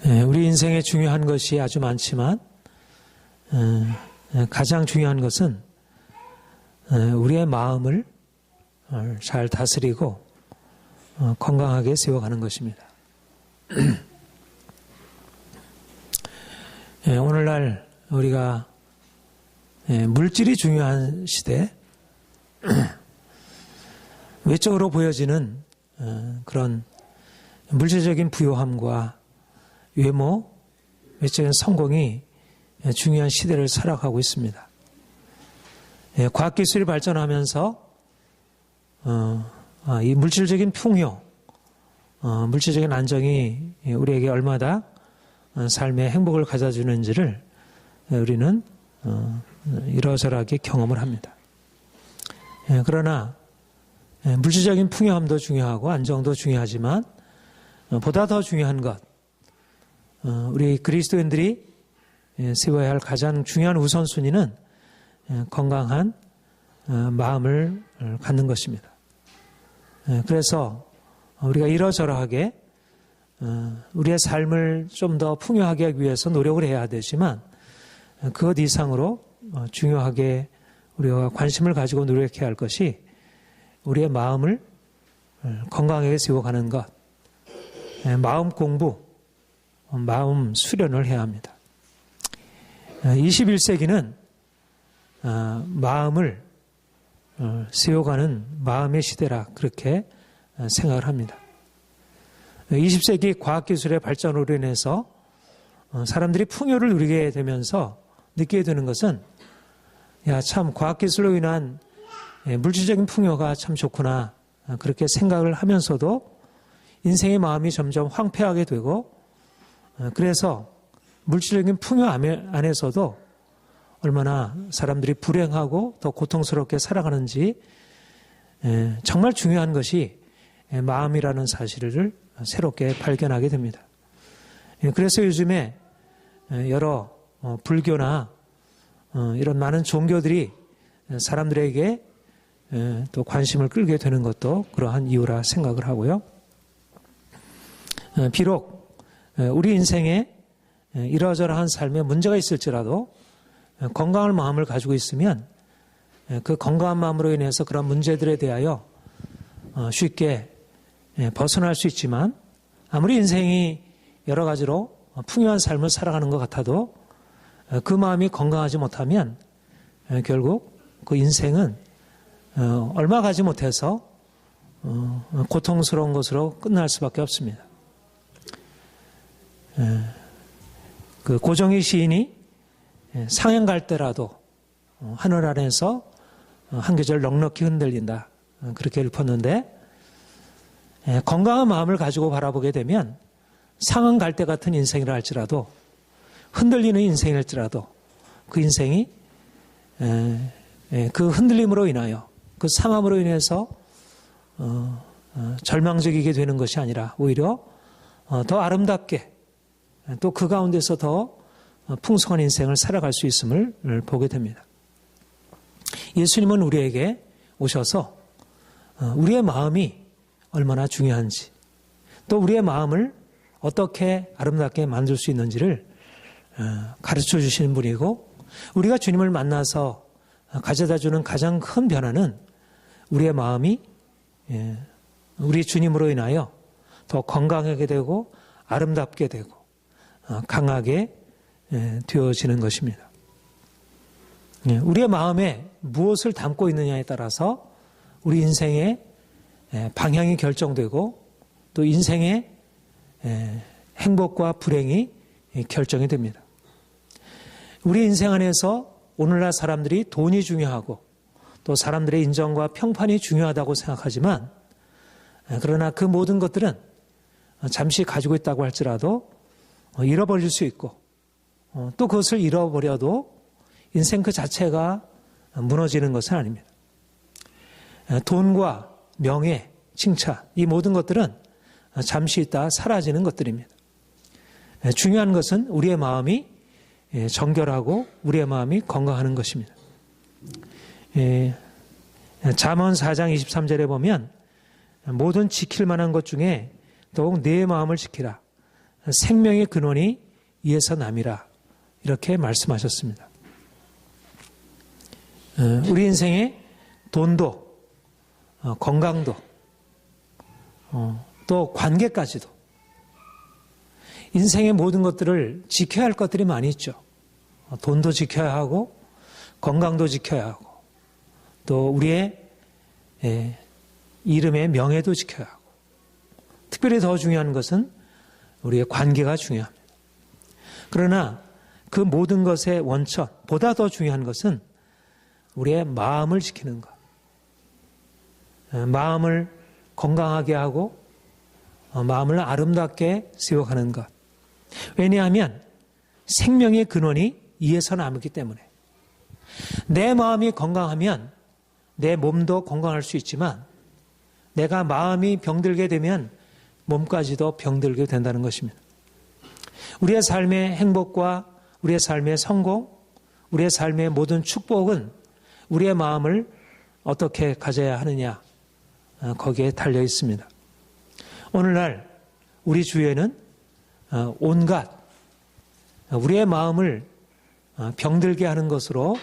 우리 인생에 중요한 것이 아주 많지만 가장 중요한 것은 우리의 마음을 잘 다스리고 건강하게 세워가는 것입니다. 오늘날 우리가 물질이 중요한 시대, 외적으로 보여지는 그런 물질적인 부요함과 외모, 외적인 성공이 중요한 시대를 살아가고 있습니다. 과학기술이 발전하면서 이 물질적인 풍요, 물질적인 안정이 우리에게 얼마나 삶의 행복을 가져주는지를 우리는 이러저러하게 경험을 합니다. 그러나 물질적인 풍요함도 중요하고 안정도 중요하지만 보다 더 중요한 것, 우리 그리스도인들이 세워야 할 가장 중요한 우선순위는 건강한 마음을 갖는 것입니다. 그래서 우리가 이러저러하게 우리의 삶을 좀 더 풍요하게 하기 위해서 노력을 해야 되지만 그것 이상으로 중요하게 우리가 관심을 가지고 노력해야 할 것이 우리의 마음을 건강하게 세워가는 것, 마음 공부, 마음 수련을 해야 합니다. 21세기는 마음을 세워가는 마음의 시대라 그렇게 생각을 합니다. 20세기 과학기술의 발전으로 인해서 사람들이 풍요를 누리게 되면서 느끼게 되는 것은 참 과학기술로 인한 물질적인 풍요가 참 좋구나 그렇게 생각을 하면서도 인생의 마음이 점점 황폐하게 되고 그래서 물질적인 풍요 안에서도 얼마나 사람들이 불행하고 더 고통스럽게 살아가는지 정말 중요한 것이 마음이라는 사실을 새롭게 발견하게 됩니다. 그래서 요즘에 여러 불교나 이런 많은 종교들이 사람들에게 또 관심을 끌게 되는 것도 그러한 이유라 생각을 하고요. 비록 우리 인생에 이러저러한 삶에 문제가 있을지라도 건강한 마음을 가지고 있으면 그 건강한 마음으로 인해서 그런 문제들에 대하여 쉽게 벗어날 수 있지만 아무리 인생이 여러 가지로 풍요한 삶을 살아가는 것 같아도 그 마음이 건강하지 못하면 결국 그 인생은 얼마 가지 못해서 고통스러운 것으로 끝날 수밖에 없습니다. 그 고정희 시인이 상행 갈 때라도 하늘 아래에서 한 계절 넉넉히 흔들린다 그렇게 읊었는데 건강한 마음을 가지고 바라보게 되면 상한 갈대 같은 인생이라 할지라도 흔들리는 인생일지라도 그 인생이 그 흔들림으로 인하여 그 상함으로 인해서 절망적이게 되는 것이 아니라 오히려 더 아름답게 또 그 가운데서 더 풍성한 인생을 살아갈 수 있음을 보게 됩니다. 예수님은 우리에게 오셔서 우리의 마음이 얼마나 중요한지 또 우리의 마음을 어떻게 아름답게 만들 수 있는지를 가르쳐 주시는 분이고 우리가 주님을 만나서 가져다 주는 가장 큰 변화는 우리의 마음이 우리 주님으로 인하여 더 건강하게 되고 아름답게 되고 강하게 되어지는 것입니다. 우리의 마음에 무엇을 담고 있느냐에 따라서 우리 인생의 방향이 결정되고 또 인생의 행복과 불행이 결정이 됩니다. 우리 인생 안에서 오늘날 사람들이 돈이 중요하고 또 사람들의 인정과 평판이 중요하다고 생각하지만 그러나 그 모든 것들은 잠시 가지고 있다고 할지라도 잃어버릴 수 있고 또 그것을 잃어버려도 인생 그 자체가 무너지는 것은 아닙니다. 돈과 명예, 칭찬 이 모든 것들은 잠시 있다 사라지는 것들입니다. 중요한 것은 우리의 마음이 정결하고 우리의 마음이 건강하는 것입니다. 잠언 4장 23절에 보면 모든 지킬 만한 것 중에 더욱 내 마음을 지키라. 생명의 근원이 이에서 남이라 이렇게 말씀하셨습니다. 우리 인생의 돈도 건강도 또 관계까지도 인생의 모든 것들을 지켜야 할 것들이 많이 있죠. 돈도 지켜야 하고 건강도 지켜야 하고 또 우리의 이름의 명예도 지켜야 하고 특별히 더 중요한 것은 우리의 관계가 중요합니다. 그러나 그 모든 것의 원천, 보다 더 중요한 것은 우리의 마음을 지키는 것. 마음을 건강하게 하고 마음을 아름답게 세워가는 것. 왜냐하면 생명의 근원이 이에서 남기 때문에 내 마음이 건강하면 내 몸도 건강할 수 있지만 내가 마음이 병들게 되면 몸까지도 병들게 된다는 것입니다. 우리의 삶의 행복과 우리의 삶의 성공, 우리의 삶의 모든 축복은 우리의 마음을 어떻게 가져야 하느냐 거기에 달려 있습니다. 오늘날 우리 주위에는 온갖 우리의 마음을 병들게 하는 것으로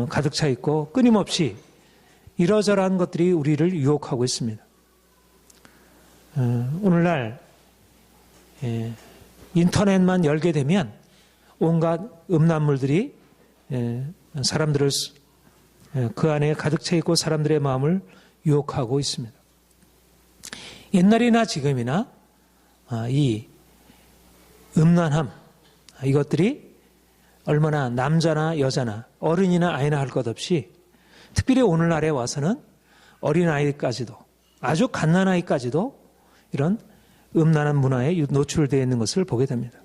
가득 차 있고 끊임없이 이러저러한 것들이 우리를 유혹하고 있습니다. 오늘날 인터넷만 열게 되면 온갖 음란물들이 사람들을 그 안에 가득 차 있고 사람들의 마음을 유혹하고 있습니다. 옛날이나 지금이나 이 음란함 이것들이 얼마나 남자나 여자나 어른이나 아이나 할 것 없이 특별히 오늘날에 와서는 어린아이까지도 아주 갓난아이까지도 이런 음란한 문화에 노출되어 있는 것을 보게 됩니다.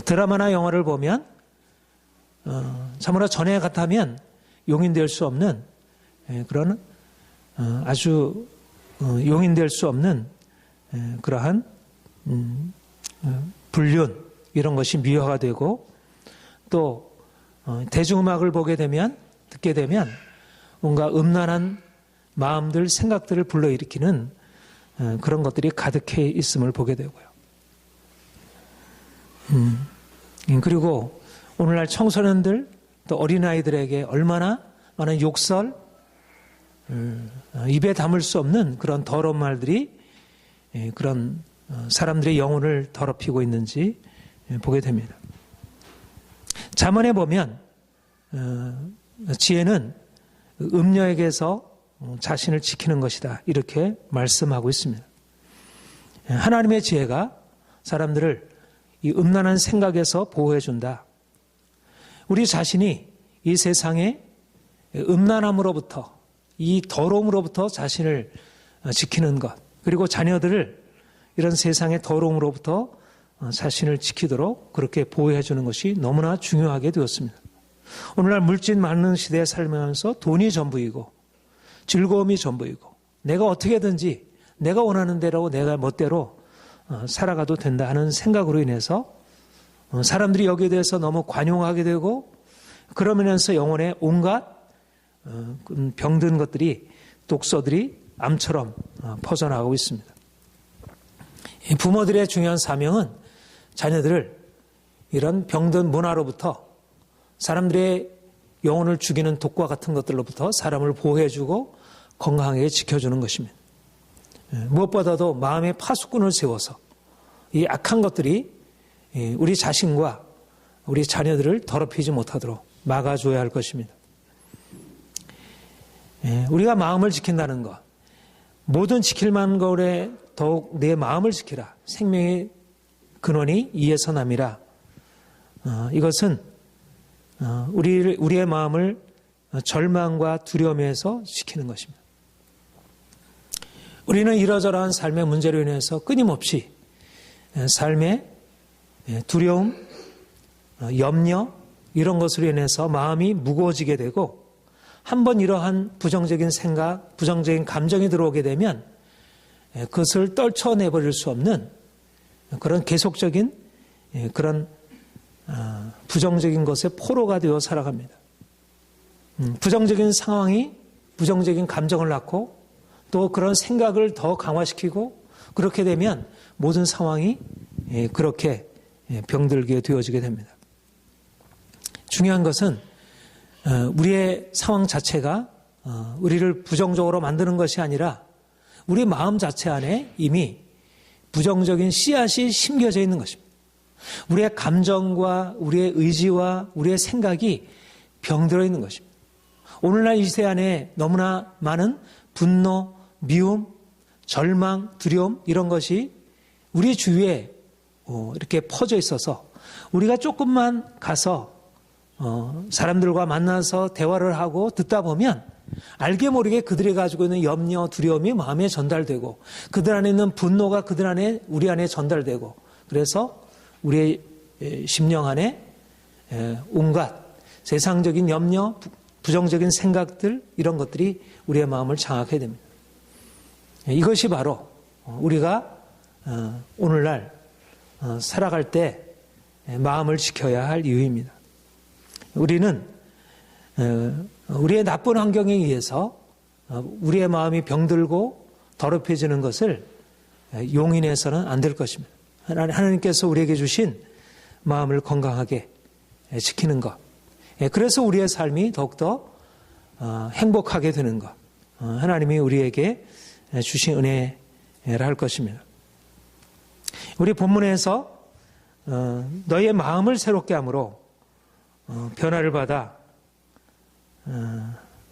드라마나 영화를 보면 참으로 전에 같다면 용인될 수 없는 그런 아주 용인될 수 없는 그러한 불륜 이런 것이 미화가 되고 또 대중음악을 보게 되면 듣게 되면 뭔가 음란한 마음들 생각들을 불러일으키는 그런 것들이 가득해 있음을 보게 되고요. 그리고 오늘날 청소년들 또 어린아이들에게 얼마나 많은 욕설 입에 담을 수 없는 그런 더러운 말들이 그런 사람들의 영혼을 더럽히고 있는지 보게 됩니다. 잠언에 보면 지혜는 음녀에게서 자신을 지키는 것이다 이렇게 말씀하고 있습니다. 하나님의 지혜가 사람들을 이 음란한 생각에서 보호해 준다. 우리 자신이 이 세상의 음란함으로부터 이 더러움으로부터 자신을 지키는 것 그리고 자녀들을 이런 세상의 더러움으로부터 자신을 지키도록 그렇게 보호해 주는 것이 너무나 중요하게 되었습니다. 오늘날 물질 많은 시대에 살면서 돈이 전부이고 즐거움이 전부이고 내가 어떻게든지 내가 원하는 대로 내가 멋대로 살아가도 된다 하는 생각으로 인해서 사람들이 여기에 대해서 너무 관용하게 되고 그러면서 영혼에 온갖 병든 것들이 독소들이 암처럼 퍼져나가고 있습니다. 부모들의 중요한 사명은 자녀들을 이런 병든 문화로부터 사람들의 영혼을 죽이는 독과 같은 것들로부터 사람을 보호해주고 건강하게 지켜주는 것입니다. 무엇보다도 마음의 파수꾼을 세워서 이 악한 것들이 우리 자신과 우리 자녀들을 더럽히지 못하도록 막아줘야 할 것입니다. 우리가 마음을 지킨다는 것, 모든 지킬 만한 것에 더욱 내 마음을 지키라. 생명의 근원이 이에서 남이라. 이것은 우리의 마음을 절망과 두려움에서 지키는 것입니다. 우리는 이러저러한 삶의 문제로 인해서 끊임없이 삶의 두려움, 염려 이런 것으로 인해서 마음이 무거워지게 되고 한번 이러한 부정적인 생각, 부정적인 감정이 들어오게 되면 그것을 떨쳐내버릴 수 없는 그런 계속적인 그런 부정적인 것에 포로가 되어 살아갑니다. 부정적인 상황이 부정적인 감정을 낳고 또 그런 생각을 더 강화시키고 그렇게 되면 모든 상황이 그렇게 병들게 되어지게 됩니다. 중요한 것은 우리의 상황 자체가 우리를 부정적으로 만드는 것이 아니라 우리 마음 자체 안에 이미 부정적인 씨앗이 심겨져 있는 것입니다. 우리의 감정과 우리의 의지와 우리의 생각이 병들어 있는 것입니다. 오늘날 이 시대 안에 너무나 많은 분노, 미움, 절망, 두려움 이런 것이 우리 주위에 이렇게 퍼져 있어서 우리가 조금만 가서 사람들과 만나서 대화를 하고 듣다 보면 알게 모르게 그들이 가지고 있는 염려, 두려움이 마음에 전달되고 그들 안에 있는 분노가 그들 안에 우리 안에 전달되고 그래서 우리의 심령 안에 온갖 세상적인 염려, 부정적인 생각들 이런 것들이 우리의 마음을 장악해야 됩니다. 이것이 바로 우리가 오늘날 살아갈 때 마음을 지켜야 할 이유입니다. 우리는 우리의 나쁜 환경에 의해서 우리의 마음이 병들고 더럽혀지는 것을 용인해서는 안 될 것입니다. 하나님께서 우리에게 주신 마음을 건강하게 지키는 것. 그래서 우리의 삶이 더욱더 행복하게 되는 것. 하나님이 우리에게 주신 은혜라 할 것입니다. 우리 본문에서 너희의 마음을 새롭게 함으로 변화를 받아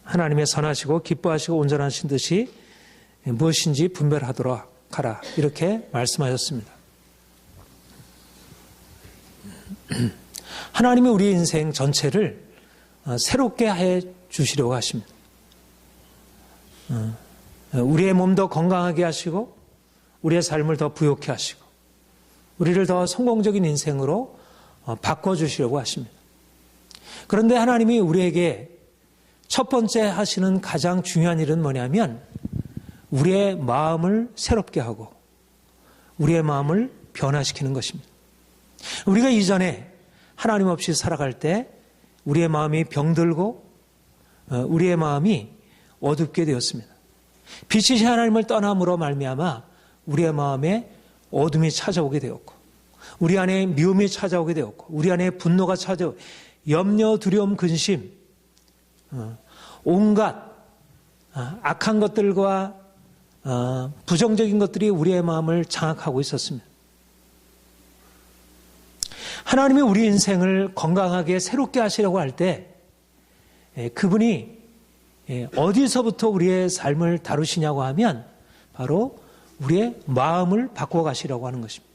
하나님의 선하시고 기뻐하시고 온전하신 듯이 무엇인지 분별하도록 하라 이렇게 말씀하셨습니다. 하나님이 우리 인생 전체를 새롭게 해 주시려고 하십니다. 우리의 몸도 건강하게 하시고 우리의 삶을 더 부욕해 하시고 우리를 더 성공적인 인생으로 바꿔주시려고 하십니다. 그런데 하나님이 우리에게 첫 번째 하시는 가장 중요한 일은 뭐냐면 우리의 마음을 새롭게 하고 우리의 마음을 변화시키는 것입니다. 우리가 이전에 하나님 없이 살아갈 때 우리의 마음이 병들고 우리의 마음이 어둡게 되었습니다. 빛이 하나님을 떠남으로 말미암아 우리의 마음에 어둠이 찾아오게 되었고 우리 안에 미움이 찾아오게 되었고 우리 안에 분노가 찾아오고 염려, 두려움, 근심 온갖 악한 것들과 부정적인 것들이 우리의 마음을 장악하고 있었습니다. 하나님이 우리 인생을 건강하게 새롭게 하시려고 할 때 그분이 어디서부터 우리의 삶을 다루시냐고 하면 바로 우리의 마음을 바꿔가시려고 하는 것입니다.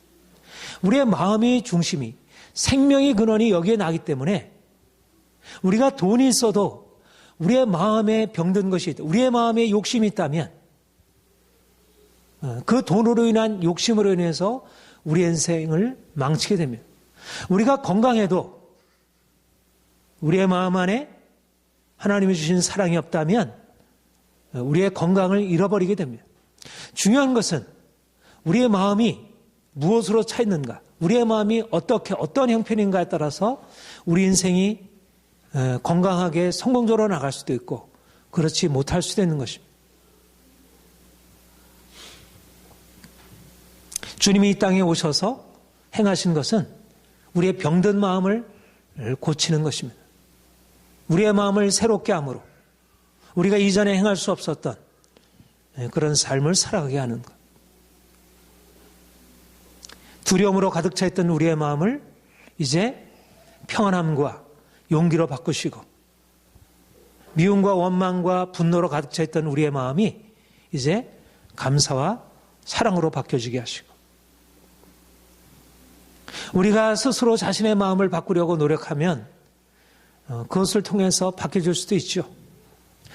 우리의 마음이 중심이 생명의 근원이 여기에 나기 때문에 우리가 돈이 있어도 우리의 마음에 병든 것이 있다. 우리의 마음에 욕심이 있다면 그 돈으로 인한 욕심으로 인해서 우리 인생을 망치게 됩니다. 우리가 건강해도 우리의 마음 안에 하나님이 주신 사랑이 없다면 우리의 건강을 잃어버리게 됩니다. 중요한 것은 우리의 마음이 무엇으로 차 있는가, 우리의 마음이 어떤 형편인가에 따라서 우리 인생이 건강하게 성공적으로 나갈 수도 있고 그렇지 못할 수도 있는 것입니다. 주님이 이 땅에 오셔서 행하신 것은 우리의 병든 마음을 고치는 것입니다. 우리의 마음을 새롭게 함으로 우리가 이전에 행할 수 없었던 그런 삶을 살아가게 하는 것. 두려움으로 가득 차 있던 우리의 마음을 이제 평안함과 용기로 바꾸시고 미움과 원망과 분노로 가득 차 있던 우리의 마음이 이제 감사와 사랑으로 바뀌어지게 하시고 우리가 스스로 자신의 마음을 바꾸려고 노력하면 그것을 통해서 바뀌어질 수도 있죠.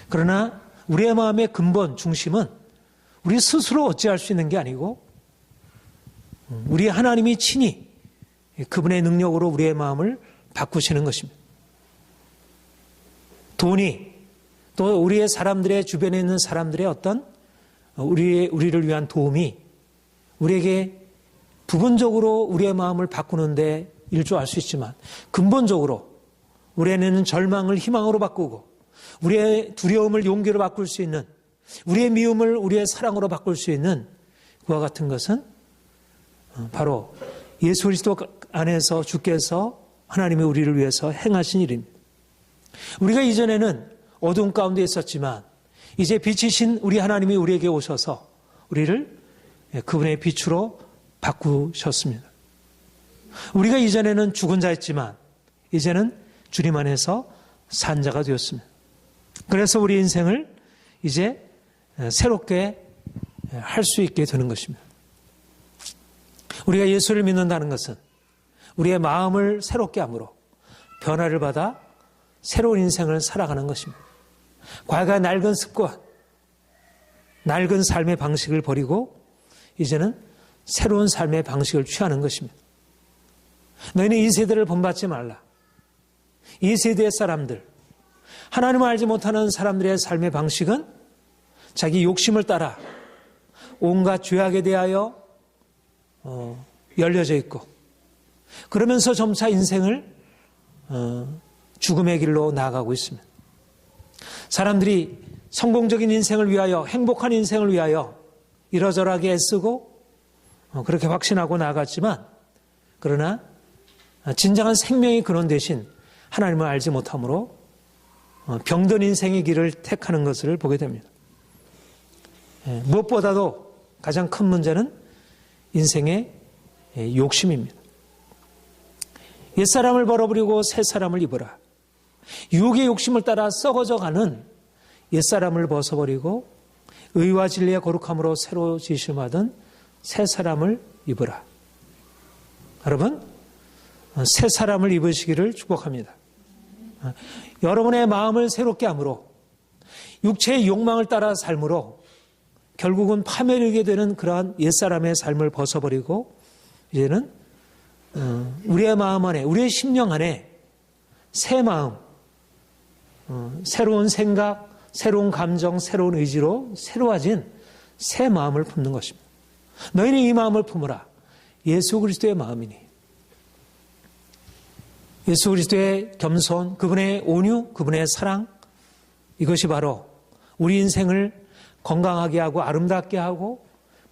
그러나 우리의 마음의 근본 중심은 우리 스스로 어찌할 수 있는 게 아니고 우리 하나님이 친히 그분의 능력으로 우리의 마음을 바꾸시는 것입니다. 돈이 또 우리의 사람들의 주변에 있는 사람들의 어떤 우리를 위한 도움이 우리에게 부분적으로 우리의 마음을 바꾸는데 일조할 수 있지만 근본적으로 우리에는 절망을 희망으로 바꾸고 우리의 두려움을 용기로 바꿀 수 있는 우리의 미움을 우리의 사랑으로 바꿀 수 있는 그와 같은 것은 바로 예수 그리스도 안에서 주께서 하나님이 우리를 위해서 행하신 일입니다. 우리가 이전에는 어두운 가운데 있었지만 이제 빛이신 우리 하나님이 우리에게 오셔서 우리를 그분의 빛으로 바꾸셨습니다. 우리가 이전에는 죽은 자였지만 이제는 주님 안에서 산 자가 되었습니다. 그래서 우리 인생을 이제 새롭게 할 수 있게 되는 것입니다. 우리가 예수를 믿는다는 것은 우리의 마음을 새롭게 함으로 변화를 받아 새로운 인생을 살아가는 것입니다. 과거의 낡은 습관, 낡은 삶의 방식을 버리고 이제는 새로운 삶의 방식을 취하는 것입니다. 너희는 이 세대를 본받지 말라. 이 세대의 사람들, 하나님을 알지 못하는 사람들의 삶의 방식은 자기 욕심을 따라 온갖 죄악에 대하여 열려져 있고 그러면서 점차 인생을 죽음의 길로 나아가고 있습니다. 사람들이 성공적인 인생을 위하여 행복한 인생을 위하여 이러저러하게 애쓰고 그렇게 확신하고 나아갔지만 그러나 진정한 생명의 근원 대신 하나님을 알지 못함으로 병든 인생의 길을 택하는 것을 보게 됩니다. 무엇보다도 가장 큰 문제는 인생의 욕심입니다. 옛사람을 버려버리고 새사람을 입으라. 유혹의 욕심을 따라 썩어져가는 옛사람을 벗어버리고 의와 진리의 거룩함으로 새로 지으심받은 새사람을 입으라. 여러분, 새사람을 입으시기를 축복합니다. 여러분의 마음을 새롭게 함으로 육체의 욕망을 따라 삶으로 결국은 파멸하게 되는 그러한 옛사람의 삶을 벗어버리고 이제는 우리의 마음 안에, 우리의 심령 안에 새 마음, 새로운 생각, 새로운 감정, 새로운 의지로 새로워진 새 마음을 품는 것입니다. 너희는 이 마음을 품으라. 예수 그리스도의 마음이니. 예수 그리스도의 겸손, 그분의 온유, 그분의 사랑, 이것이 바로 우리 인생을 건강하게 하고 아름답게 하고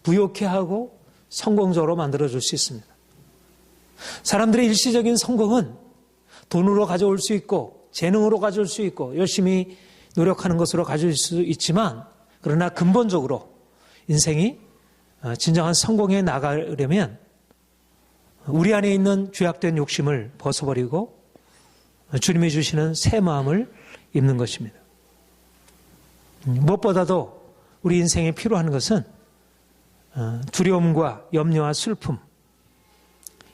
부욕해 하고 성공적으로 만들어줄 수 있습니다. 사람들의 일시적인 성공은 돈으로 가져올 수 있고 재능으로 가져올 수 있고 열심히 노력하는 것으로 가져올 수 있지만 그러나 근본적으로 인생이 진정한 성공에 나가려면 우리 안에 있는 죄악된 욕심을 벗어버리고 주님이 주시는 새 마음을 입는 것입니다. 무엇보다도 우리 인생에 필요한 것은 두려움과 염려와 슬픔,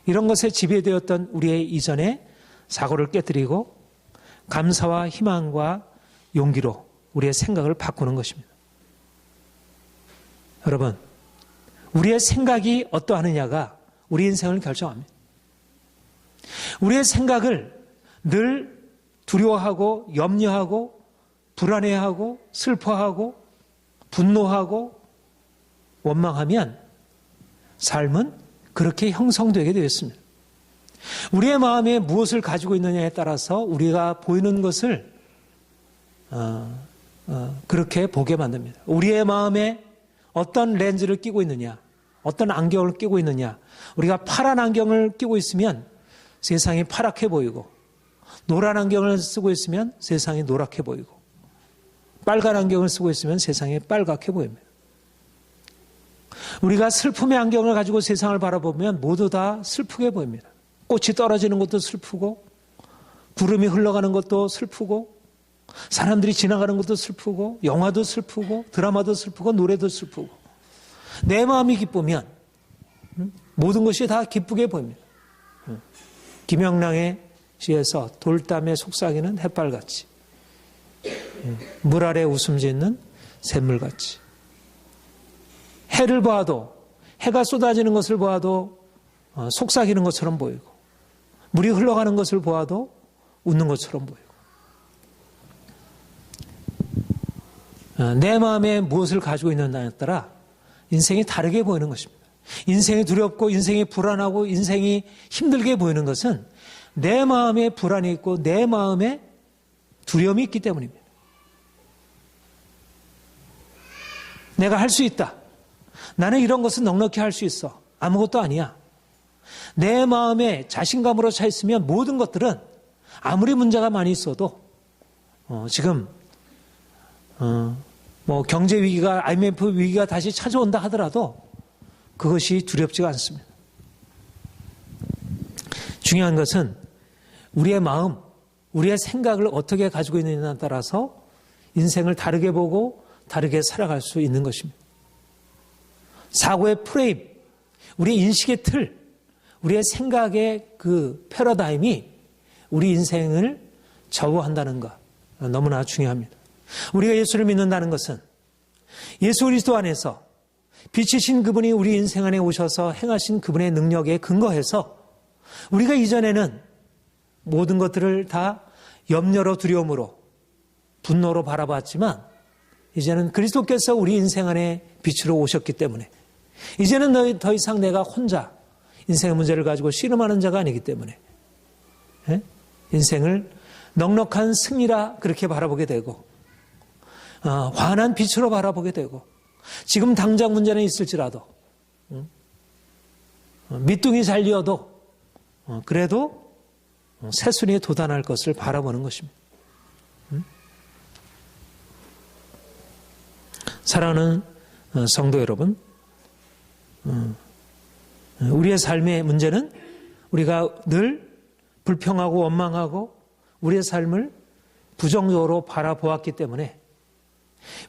이런 것에 지배되었던 우리의 이전의 사고를 깨뜨리고 감사와 희망과 용기로 우리의 생각을 바꾸는 것입니다. 여러분, 우리의 생각이 어떠하느냐가 우리 인생을 결정합니다. 우리의 생각을 늘 두려워하고 염려하고 불안해하고 슬퍼하고 분노하고 원망하면 삶은 그렇게 형성되게 되었습니다. 우리의 마음에 무엇을 가지고 있느냐에 따라서 우리가 보이는 것을 그렇게 보게 만듭니다. 우리의 마음에 어떤 렌즈를 끼고 있느냐, 어떤 안경을 끼고 있느냐. 우리가 파란 안경을 끼고 있으면 세상이 파랗게 보이고 노란 안경을 쓰고 있으면 세상이 노랗게 보이고 빨간 안경을 쓰고 있으면 세상이 빨갛게 보입니다. 우리가 슬픔의 안경을 가지고 세상을 바라보면 모두 다 슬프게 보입니다. 꽃이 떨어지는 것도 슬프고 구름이 흘러가는 것도 슬프고 사람들이 지나가는 것도 슬프고 영화도 슬프고 드라마도 슬프고 노래도 슬프고 내 마음이 기쁘면 모든 것이 다 기쁘게 보입니다. 김영랑의 시에서 돌담에 속삭이는 햇발같이 물 아래 웃음 짓는 샘물같이 해를 보아도 해가 쏟아지는 것을 보아도 속삭이는 것처럼 보이고 물이 흘러가는 것을 보아도 웃는 것처럼 보이고 내 마음에 무엇을 가지고 있느냐에 따라 인생이 다르게 보이는 것입니다. 인생이 두렵고 인생이 불안하고 인생이 힘들게 보이는 것은 내 마음에 불안이 있고 내 마음에 두려움이 있기 때문입니다. 내가 할 수 있다. 나는 이런 것은 넉넉히 할 수 있어. 아무것도 아니야. 내 마음에 자신감으로 차 있으면 모든 것들은 아무리 문제가 많이 있어도 지금 뭐 경제 위기가 IMF 위기가 다시 찾아온다 하더라도 그것이 두렵지가 않습니다. 중요한 것은 우리의 마음, 우리의 생각을 어떻게 가지고 있느냐에 따라서 인생을 다르게 보고 다르게 살아갈 수 있는 것입니다. 사고의 프레임, 우리의 인식의 틀, 우리의 생각의 그 패러다임이 우리 인생을 좌우한다는 것 너무나 중요합니다. 우리가 예수를 믿는다는 것은 예수 그리스도 안에서 빛이신 그분이 우리 인생 안에 오셔서 행하신 그분의 능력에 근거해서 우리가 이전에는 모든 것들을 다 염려로 두려움으로 분노로 바라봤지만 이제는 그리스도께서 우리 인생 안에 빛으로 오셨기 때문에 이제는 더 이상 내가 혼자 인생의 문제를 가지고 씨름하는 자가 아니기 때문에 인생을 넉넉한 승리라 그렇게 바라보게 되고 환한 빛으로 바라보게 되고 지금 당장 문제는 있을지라도 밑둥이 잘리어도 그래도 새순이에 도달할 것을 바라보는 것입니다. 사랑하는 성도 여러분, 우리의 삶의 문제는 우리가 늘 불평하고 원망하고 우리의 삶을 부정적으로 바라보았기 때문에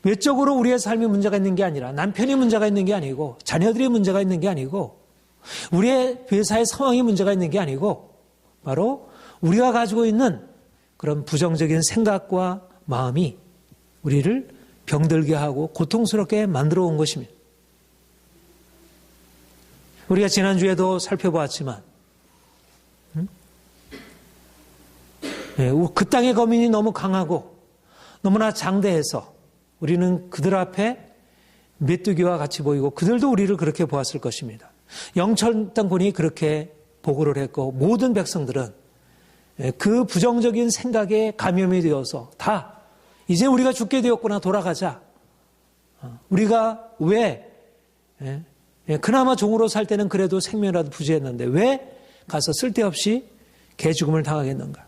외적으로 우리의 삶에 문제가 있는 게 아니라 남편이 문제가 있는 게 아니고 자녀들이 문제가 있는 게 아니고 우리의 회사의 상황이 문제가 있는 게 아니고 바로 우리가 가지고 있는 그런 부정적인 생각과 마음이 우리를 병들게 하고 고통스럽게 만들어 온 것입니다. 우리가 지난주에도 살펴보았지만 그 땅의 거민이 너무 강하고 너무나 장대해서 우리는 그들 앞에 메뚜기와 같이 보이고 그들도 우리를 그렇게 보았을 것입니다. 영천 땅군이 그렇게 보고를 했고 모든 백성들은 그 부정적인 생각에 감염이 되어서 다 이제 우리가 죽게 되었구나 돌아가자. 우리가 왜 그나마 종으로 살 때는 그래도 생명이라도 부지했는데 왜 가서 쓸데없이 개죽음을 당하겠는가.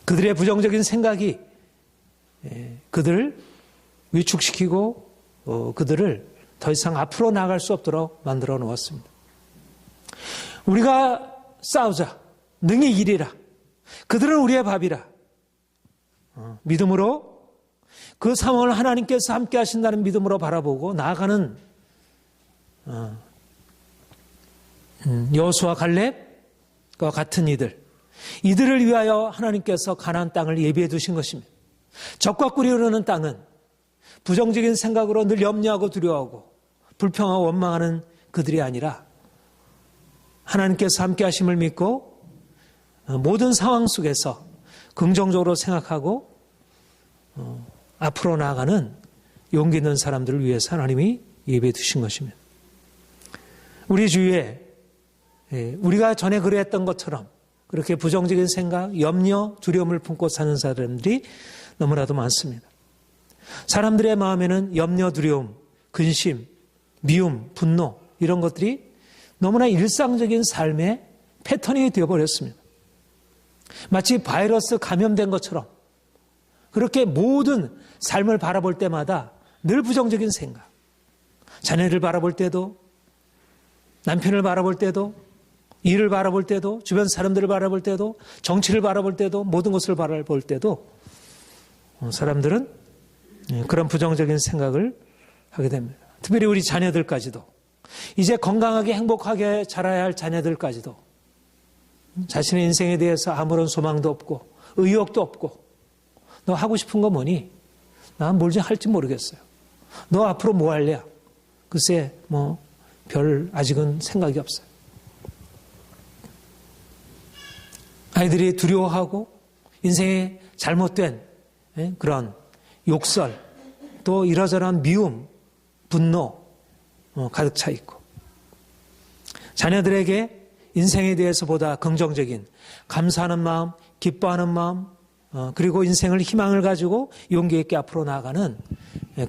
그들의 부정적인 생각이 그들을 위축시키고 그들을 더 이상 앞으로 나갈 수 없도록 만들어 놓았습니다. 우리가 싸우자. 능히 이기리라. 그들은 우리의 밥이라. 믿음으로 그 상황을 하나님께서 함께 하신다는 믿음으로 바라보고 나아가는 여호수아 갈렙과 같은 이들을 위하여 하나님께서 가나안 땅을 예비해 두신 것입니다. 적과 꿀이 흐르는 땅은 부정적인 생각으로 늘 염려하고 두려워하고 불평하고 원망하는 그들이 아니라 하나님께서 함께 하심을 믿고 모든 상황 속에서 긍정적으로 생각하고 앞으로 나아가는 용기 있는 사람들을 위해서 하나님이 예배해 두신 것입니다. 우리 주위에 우리가 전에 그랬던 것처럼 그렇게 부정적인 생각, 염려, 두려움을 품고 사는 사람들이 너무나도 많습니다. 사람들의 마음에는 염려, 두려움, 근심, 미움, 분노 이런 것들이 너무나 일상적인 삶의 패턴이 되어버렸습니다. 마치 바이러스 감염된 것처럼 그렇게 모든 삶을 바라볼 때마다 늘 부정적인 생각, 자녀를 바라볼 때도 남편을 바라볼 때도 일을 바라볼 때도 주변 사람들을 바라볼 때도 정치를 바라볼 때도 모든 것을 바라볼 때도 사람들은 그런 부정적인 생각을 하게 됩니다. 특별히 우리 자녀들까지도 이제 건강하게 행복하게 자라야 할 자녀들까지도 자신의 인생에 대해서 아무런 소망도 없고 의욕도 없고 너 하고 싶은 거 뭐니? 난 뭘 좀 할지 모르겠어요. 너 앞으로 뭐 할래야? 글쎄 별 아직은 생각이 없어요. 아이들이 두려워하고 인생에 잘못된 그런 욕설 또 이러저러한 미움, 분노 가득 차 있고 자녀들에게 인생에 대해서 보다 긍정적인 감사하는 마음, 기뻐하는 마음 그리고 인생을 희망을 가지고 용기 있게 앞으로 나아가는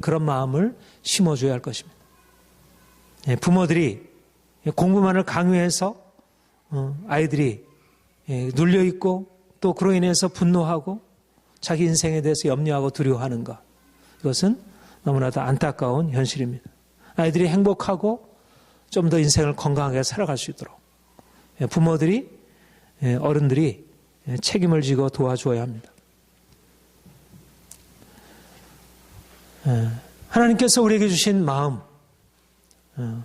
그런 마음을 심어줘야 할 것입니다. 부모들이 공부만을 강요해서 아이들이 눌려있고 또 그로 인해서 분노하고 자기 인생에 대해서 염려하고 두려워하는 것. 이것은 너무나도 안타까운 현실입니다. 아이들이 행복하고 좀 더 인생을 건강하게 살아갈 수 있도록 부모들이, 어른들이 책임을 지고 도와주어야 합니다. 하나님께서 우리에게 주신 마음,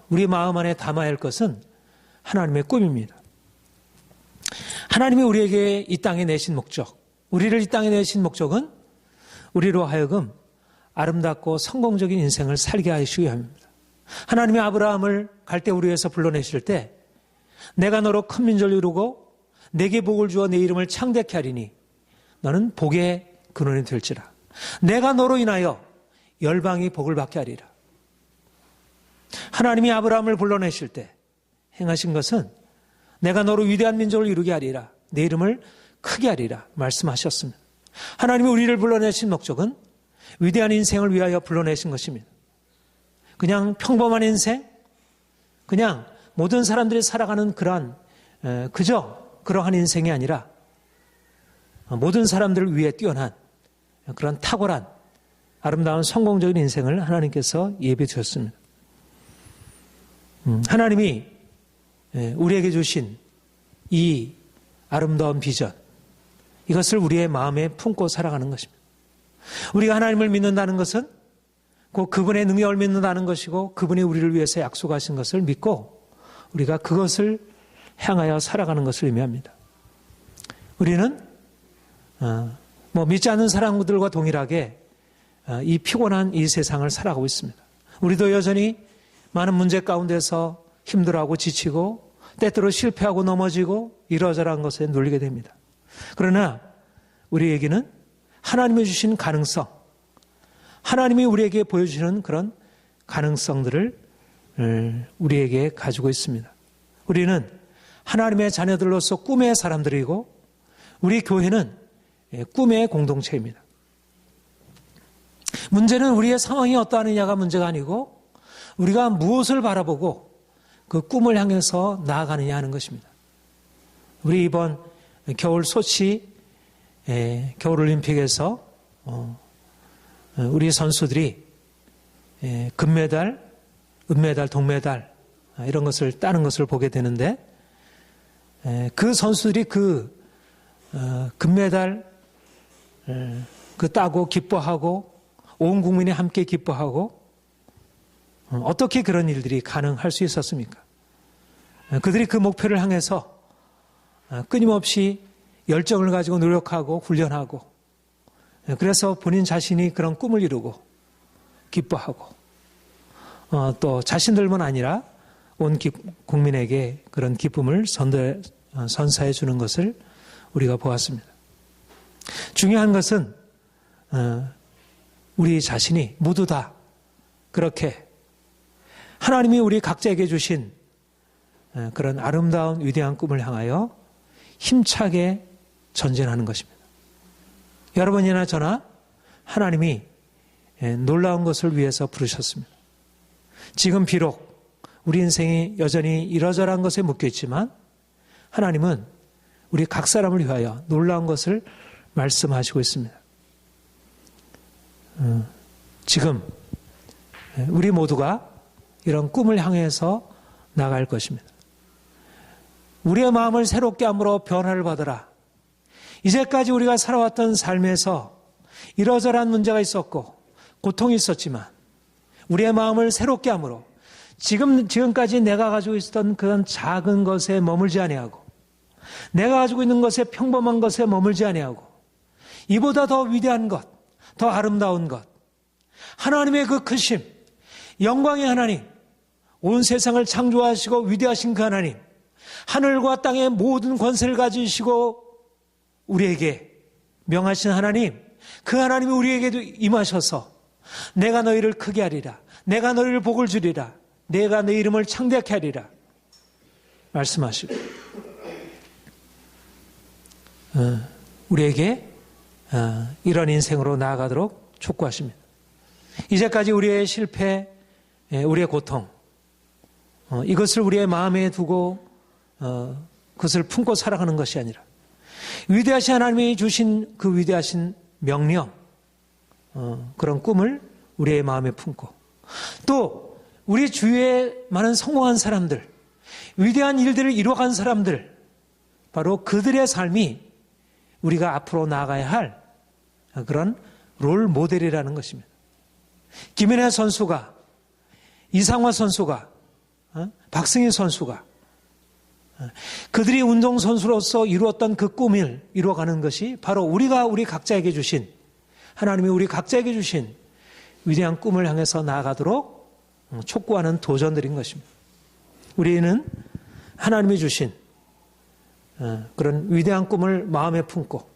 우리 마음 안에 담아야 할 것은 하나님의 꿈입니다. 하나님이 우리에게 이 땅에 내신 목적, 우리를 이 땅에 내신 목적은 우리로 하여금 아름답고 성공적인 인생을 살게 하시기 위함입니다. 하나님이 아브라함을 갈대우르에서 불러내실 때 내가 너로 큰 민족을 이루고 내게 복을 주어 내 이름을 창대케 하리니 너는 복의 근원이 될지라. 내가 너로 인하여 열방이 복을 받게 하리라. 하나님이 아브라함을 불러내실 때 행하신 것은 내가 너로 위대한 민족을 이루게 하리라. 내 이름을 크게 하리라 말씀하셨습니다. 하나님이 우리를 불러내신 목적은 위대한 인생을 위하여 불러내신 것입니다. 그냥 평범한 인생, 그냥 모든 사람들이 살아가는 그저 그러한 인생이 아니라 모든 사람들을 위해 뛰어난 그런 탁월한 아름다운 성공적인 인생을 하나님께서 예비해 주셨습니다. 하나님이 우리에게 주신 이 아름다운 비전, 이것을 우리의 마음에 품고 살아가는 것입니다. 우리가 하나님을 믿는다는 것은 곧 그분의 능력을 믿는다는 것이고 그분이 우리를 위해서 약속하신 것을 믿고 우리가 그것을 향하여 살아가는 것을 의미합니다. 우리는 믿지 않는 사람들과 동일하게 이 피곤한 이 세상을 살아가고 있습니다. 우리도 여전히 많은 문제 가운데서 힘들어하고 지치고 때때로 실패하고 넘어지고 이러저러한 것에 눌리게 됩니다. 그러나 우리에게는 하나님이 주신 가능성, 하나님이 우리에게 보여주시는 그런 가능성들을 우리에게 가지고 있습니다. 우리는 하나님의 자녀들로서 꿈의 사람들이고 우리 교회는 꿈의 공동체입니다. 문제는 우리의 상황이 어떠하느냐가 문제가 아니고 우리가 무엇을 바라보고 그 꿈을 향해서 나아가느냐 하는 것입니다. 우리 이번 겨울 소치 겨울올림픽에서 우리 선수들이 금메달, 은메달, 동메달 이런 것을 따는 것을 보게 되는데 그 선수들이 그 금메달 따고 기뻐하고 온 국민이 함께 기뻐하고 어떻게 그런 일들이 가능할 수 있었습니까? 그들이 그 목표를 향해서 끊임없이 열정을 가지고 노력하고 훈련하고 그래서 본인 자신이 그런 꿈을 이루고 기뻐하고 또 자신들만 아니라 온 국민에게 그런 기쁨을 선사해 주는 것을 우리가 보았습니다. 중요한 것은 우리 자신이 모두 다 그렇게 하나님이 우리 각자에게 주신 그런 아름다운 위대한 꿈을 향하여 힘차게 전진하는 것입니다. 여러분이나 저나 하나님이 놀라운 것을 위해서 부르셨습니다. 지금 비록 우리 인생이 여전히 이러저러한 것에 묶여 있지만 하나님은 우리 각 사람을 위하여 놀라운 것을 말씀하시고 있습니다. 지금 우리 모두가 이런 꿈을 향해서 나갈 것입니다. 우리의 마음을 새롭게 함으로 변화를 받으라. 이제까지 우리가 살아왔던 삶에서 이러저러한 문제가 있었고 고통이 있었지만 우리의 마음을 새롭게 함으로 지금까지 내가 가지고 있었던 그런 작은 것에 머물지 아니하고 내가 가지고 있는 것에 평범한 것에 머물지 아니하고 이보다 더 위대한 것, 더 아름다운 것, 하나님의 그 크심, 영광의 하나님, 온 세상을 창조하시고 위대하신 그 하나님, 하늘과 땅의 모든 권세를 가지시고 우리에게 명하신 하나님, 그 하나님이 우리에게도 임하셔서 내가 너희를 크게 하리라, 내가 너희를 복을 주리라, 내가 내 이름을 창대케 하리라 말씀하시고 우리에게 이런 인생으로 나아가도록 촉구하십니다. 이제까지 우리의 실패, 우리의 고통, 이것을 우리의 마음에 두고 그것을 품고 살아가는 것이 아니라 위대하신 하나님이 주신 그 위대하신 명령, 그런 꿈을 우리의 마음에 품고, 또 우리 주위에 많은 성공한 사람들, 위대한 일들을 이뤄간 사람들, 바로 그들의 삶이 우리가 앞으로 나아가야 할 그런 롤 모델이라는 것입니다. 김연아 선수가, 이상화 선수가, 박승희 선수가 그들이 운동선수로서 이루었던 그 꿈을 이루어가는 것이 바로 우리가 우리 각자에게 주신, 하나님이 우리 각자에게 주신 위대한 꿈을 향해서 나아가도록 촉구하는 도전들인 것입니다. 우리는 하나님이 주신 그런 위대한 꿈을 마음에 품고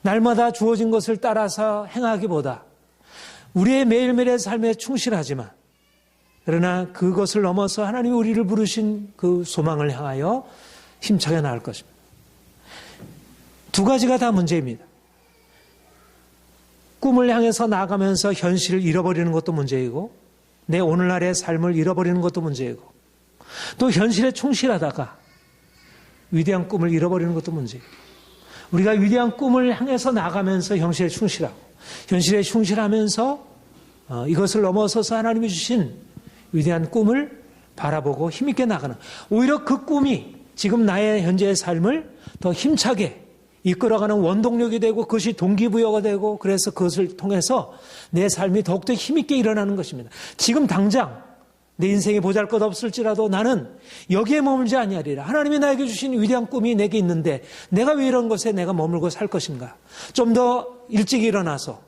날마다 주어진 것을 따라서 행하기보다 우리의 매일매일의 삶에 충실하지만, 그러나 그것을 넘어서 하나님이 우리를 부르신 그 소망을 향하여 힘차게 나갈 것입니다. 두 가지가 다 문제입니다. 꿈을 향해서 나아가면서 현실을 잃어버리는 것도 문제이고, 내 오늘날의 삶을 잃어버리는 것도 문제이고, 또 현실에 충실하다가 위대한 꿈을 잃어버리는 것도 문제이고, 우리가 위대한 꿈을 향해서 나가면서 현실에 충실하고, 현실에 충실하면서 이것을 넘어서서 하나님이 주신 위대한 꿈을 바라보고 힘있게 나가는, 오히려 그 꿈이 지금 나의 현재의 삶을 더 힘차게 이끌어가는 원동력이 되고, 그것이 동기부여가 되고, 그래서 그것을 통해서 내 삶이 더욱더 힘있게 일어나는 것입니다. 지금 당장 내 인생에 보잘것없을지라도 나는 여기에 머물지 아니하리라. 하나님이 나에게 주신 위대한 꿈이 내게 있는데 내가 왜 이런 곳에 내가 머물고 살 것인가. 좀 더 일찍 일어나서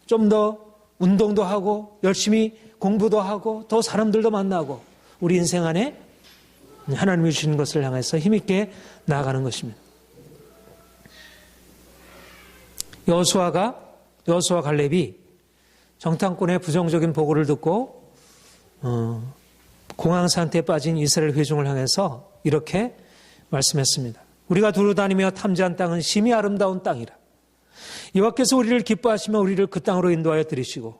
좀 더 운동도 하고 열심히 공부도 하고 더 사람들도 만나고 우리 인생 안에 하나님이 주신 것을 향해서 힘있게 나아가는 것입니다. 여호수아와 갈렙이 정탐꾼의 부정적인 보고를 듣고 공황 상태에 빠진 이스라엘 회중을 향해서 이렇게 말씀했습니다. 우리가 두루 다니며 탐지한 땅은 심히 아름다운 땅이라. 여호와께서 우리를 기뻐하시며 우리를 그 땅으로 인도하여 들이시고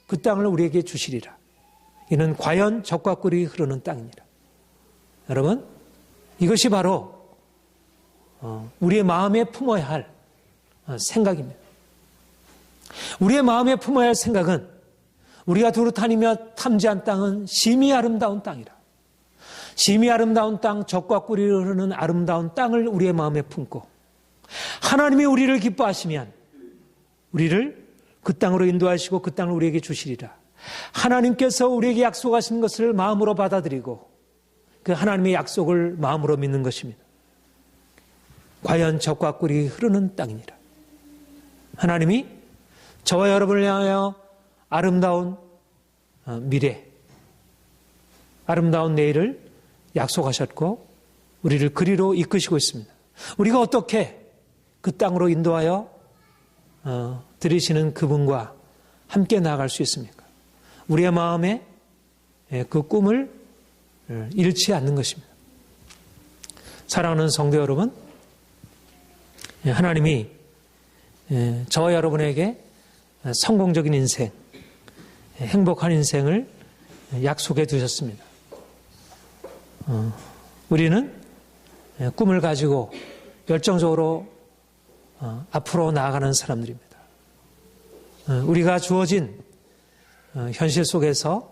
그 땅을 우리에게 주시리라. 이는 과연 젖과 꿀이 흐르는 땅이니라. 여러분, 이것이 바로 우리의 마음에 품어야 할 생각입니다. 우리의 마음에 품어야 할 생각은 우리가 두루 다니며 탐지한 땅은 심히 아름다운 땅이라. 심히 아름다운 땅, 젖과 꿀이 흐르는 아름다운 땅을 우리의 마음에 품고 하나님이 우리를 기뻐하시면 우리를 그 땅으로 인도하시고 그 땅을 우리에게 주시리라. 하나님께서 우리에게 약속하신 것을 마음으로 받아들이고 그 하나님의 약속을 마음으로 믿는 것입니다. 과연 젖과 꿀이 흐르는 땅이니라. 하나님이 저와 여러분을 향하여 아름다운 미래, 아름다운 내일을 약속하셨고 우리를 그리로 이끄시고 있습니다. 우리가 어떻게 그 땅으로 인도하여 들이시는 그분과 함께 나아갈 수 있습니까? 우리의 마음에 그 꿈을 잃지 않는 것입니다. 사랑하는 성도 여러분, 하나님이 저와 여러분에게 성공적인 인생, 행복한 인생을 약속해 두셨습니다. 우리는 꿈을 가지고 열정적으로 앞으로 나아가는 사람들입니다. 우리가 주어진 현실 속에서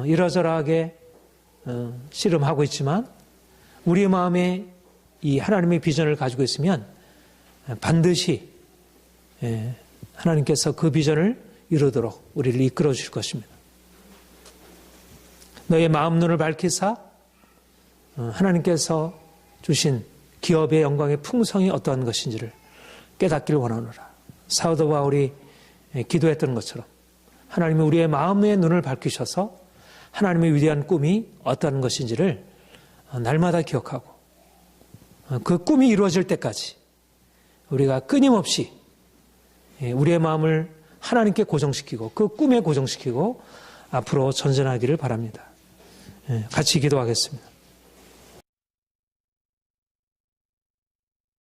이러저러하게 씨름하고 있지만 우리의 마음에 이 하나님의 비전을 가지고 있으면 반드시 하나님께서 그 비전을 이루도록 우리를 이끌어 주실 것입니다. 너의 마음 눈을 밝히사 하나님께서 주신 기업의 영광의 풍성이 어떠한 것인지를 깨닫기를 원하노라. 사도 바울이 기도했던 것처럼 하나님이 우리의 마음의 눈을 밝히셔서 하나님의 위대한 꿈이 어떠한 것인지를 날마다 기억하고 그 꿈이 이루어질 때까지 우리가 끊임없이 우리의 마음을 하나님께 고정시키고 그 꿈에 고정시키고 앞으로 전진하기를 바랍니다. 같이 기도하겠습니다.